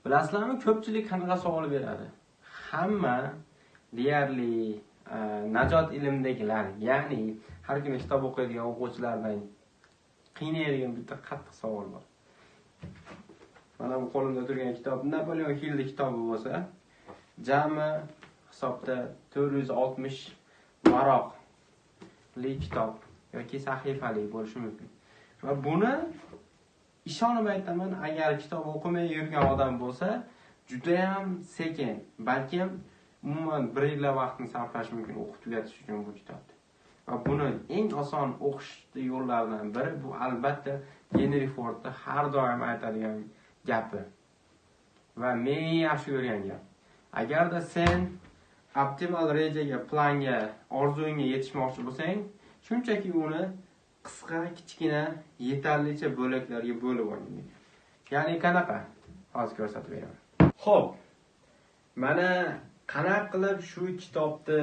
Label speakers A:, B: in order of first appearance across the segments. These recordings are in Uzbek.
A: Bilasizlarmi, ko'pchilik qanaqa savol beradi? Hamma deyarli najot ilmidagilar, ya'ni har kuni kitob o'qiydigan o'quvchilardan qiynaydigan bitta qattiq savol bor. Mana bu qo'limda turgan kitob Napoleon Hillning kitobi bo'lsa, jami hisobda 460 varoqli kitob yoki sahifali bo'lishi mumkin. Va buni ishonib aytaman, agar kitob o'qimay yurgan odam bo'lsa, juda ham sekin, balkim umuman 1 yil vaqtni sarflash mumkin o'qib tugatish uchun bu kitobni. Va buni eng oson o'qish yo'llaridan biri bu albatta Henry Fordning har doim aytadigan gapi. Va men yaxshi ko'rgan gap. Agarda sen optimal rejaga, planga, orzuyingga yetishmoqchi bo'lsang, shunchaki uni qisqa, kichkina, yetarlicha bo'laklarga bo'lib oling. Ya'ni qanaqa? Hozir ko'rsatib beraman. Xo'p. Mana qanaqa qilib shu kitobni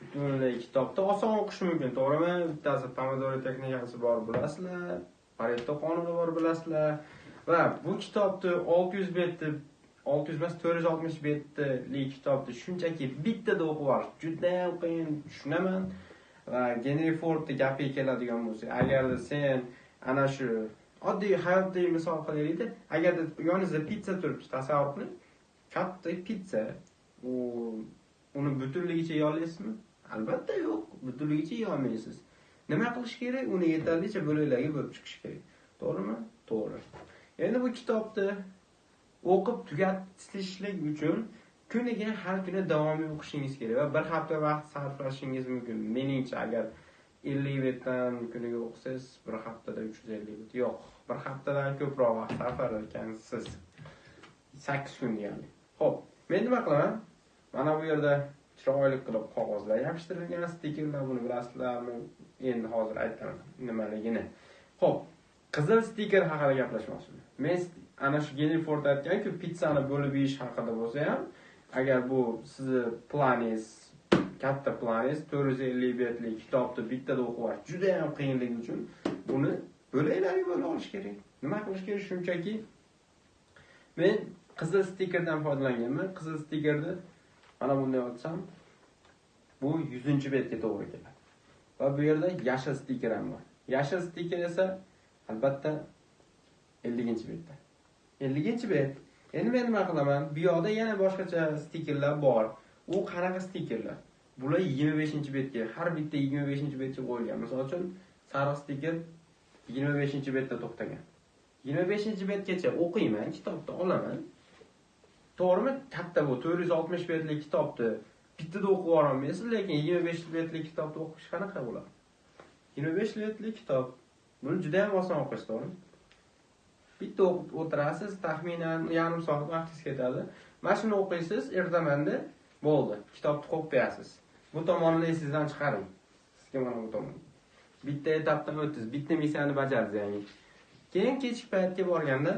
A: butunlay kitobda oson o'qish mumkin, to'g'rimi? Bittasi Pomodoro texnikasi bor, bilasizlar. Pareto qonuni bor, bilasizlar. Va bu kitobni 600 betni 600 emas 460 betli kitobni shunchaki bittada o'qib olish juda ham qiyin, tushunaman. Va Henry Fordning gapiga keladigan bo'lsa, agarda sen ana shu oddiy hayotdagi misol qilaylik-da, agarda yoningizda pitsa turibdi, tasavvur qiling. Katta pitsa, uni butunligicha yeya olasizmi? Albatta yo'q, butunligicha yeya olmaysiz. Nima qilish kerak? Uni yetarlicha bo'laklarga bo'lib chiqish kerak. To'g'rimi? To'g'ri. Endi bu kitobni o'qib tugatishlik uchun kuniga har kuni davomiy o'qishingiz kerak va bir hafta vaqt sarflashingiz mumkin. Meningcha, agar 50 betdan kuniga o'qisangiz, bir haftada 350 bet. Yo'q, bir haftadan ko'proq vaqt sarflar ekansiz. 8 kun deyarli. Xo'p, men nima qilaman? Mana bu yerda chiroyli qilib qog'ozlar yopishtirilgan, stikerlar, buni bilasizlarmi? Endi hozir aytaman nimaligini. Xo'p, qizil stiker haqida gaplashmoqchiman. Men ana shu Henry Ford aytgan-ku, pizzani bo'lib yeyish haqida bo'lsa ham, agar bu sizni planingiz, katta planingiz 450 betli kitobni bittada o'qib olish juda ham qiyinligi uchun buni bo'laklarga bo'lib olish kerak. Nima qilish kerak? Shunchaki men qizil stikerdan foydalanganman. Qizil stikerni mana bunday olsam, bu 100-betga to'g'ri keladi. Va bu yerda yashil stiker ham bor. Yashil stiker esa albatta 50-betda. 50-bet. Endi men nima qilaman? Bu yoqda yana boshqacha stikerlar bor. U qanaqa stikerlar? Bular 25-betga, har bitta 25-betga qo'yilgan. Masalan uchun sariq stiker 25-betda to'xtagan. 25-betgacha o'qiyman, kitobni olaman. To'g'rimi? Katta bu 460 betli kitobni bittada o'qib olmaysiz, lekin 25 betli kitobni o'qish qanaqa bo'ladi? 25 betli kitob. Buni juda ham oson o'qish, to'g'rimi? Bitta o'qib o'tirasiz, taxminan yarim soat vaqtingiz ketadi. Mana shuni o'qiysiz, ertamanda bo'ldi. Kitobni qo'yib qo'yasiz. Bu tomonni esingizdan chiqaring. Sizga mana bu tomon. Bitta etapdan o'tdingiz, bitta missiyani bajardingiz, ya'ni. Keyin kechki paytga borganda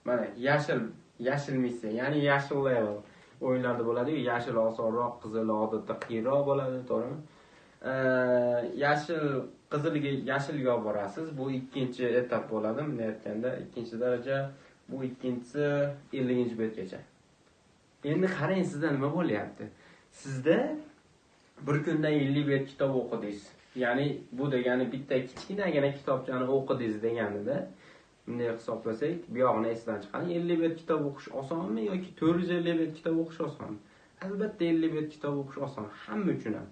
A: mana yashil missiya, ya'ni yashil level o'yinlarda bo'ladi-ku, yashil osonroq, qizil odatda qiyinroq bo'ladi, to'g'rimi? Yashilga borasiz. Bu ikkinchi etap bo'ladi. Bunday aytganda, ikkinchi daraja, bu ikkinchisi 50-betgacha. Endi qarang, sizda nima bo'lyapti? Sizda bir kunda 50 bet kitob o'qidingiz. Ya'ni bu degani bitta kichkinagina kitobchani o'qidingiz deganida, bunday hisoblasak, bu yog'ini esdan chiqaring. 50 bet kitob o'qish osonmi yoki 450 bet kitob o'qish osonmi? Albatta 50 bet kitob o'qish oson, hamma uchun ham.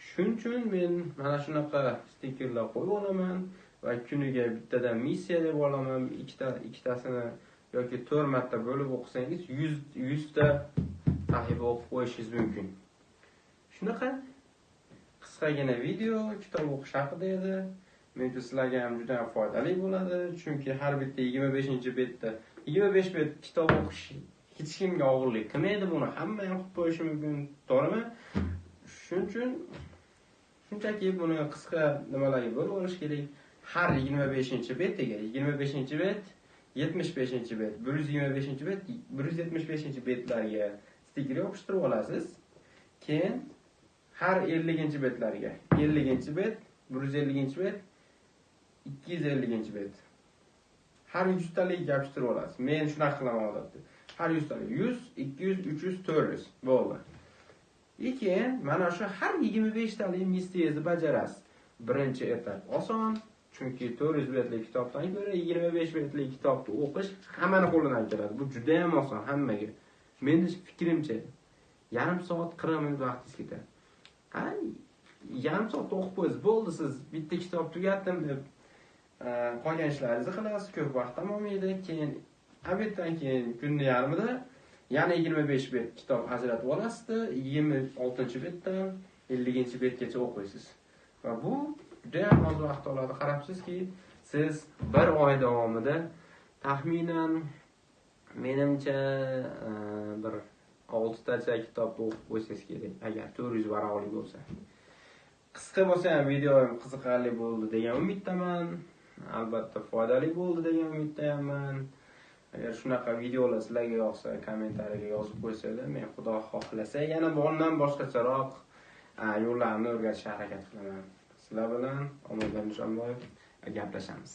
A: Shuning uchun men mana shunaqa stikerlar qo'yib olaman va kuniga bittadan missiya deb olaman. Ikkitasini yoki 4 marta bo'lib o'qisangiz 100 ta sahifa o'qib qo'yishingiz mumkin. Shunaqa qisqagina video kitob o'qish haqida edi. Menimcha sizlarga ham juda ham foydali bo'ladi, chunki har bitta 25-betda 25 bet kitob o'qish hech kimga og'irlik qilmaydi, buni hamma ham qilib qo'yishi mumkin, to'g'rimi? Shuning uchun shunchaki buni qisqa nimalarga bo'lib olish kerak. Har 25-betiga 25-bet, 75-bet, 125-bet, 175-betlarga stiker yopishtirib olasiz. Keyin har 50-betlarga 50-bet, 150-bet, 250-bet. har 100 talik yopishtirib olasiz. Men shunaqa qilaman odatda. Har 100 talik 100, 200, 300, 400 bo'ldi. Keyin mana shu har 25 talik mistiyezni bajarasiz. Birinchi etap oson, chunki 400 betlik kitobdan ko'ra 25 betlik kitobni o'qish hammaning qo'lidan keladi. Bu juda ham oson hammaga. Mening fikrimcha, yarim soat 40 minut vaqtingiz ketadi. Yarim soat o'qib qo'ysiz, bo'ldi, siz bitta kitob tugatdim deb qolgan ishlaringizni qilasiz, ko'p vaqt ham olmaydi. Keyin obeddan keyin kunning yarmida yana 25 bet kitob ajratib olasiz, 26-betdan 50-betgacha o'qiysiz. Va bu juda ham oz vaqt oladi. Qarabsizki, siz bir oy davomida taxminan menimcha bir 6 tacha kitobni o'qib qo'ysangiz kerak, agar 400 varaqli bo'lsa. Qisqa bo'lsa ham videoim qiziqarli bo'ldi degan umiddaman. Albatta foydali bo'ldi degan umiddaman. Agar shunaqa videolar sizlarga yoqsa, kommentariyaga yozib qo'ysanglar, men xudo xohlasa yana bundan boshqacharoq yo'llarni o'rgatishga harakat qilaman. Sizlar bilan Omonjon Nishonboyev gaplashamiz.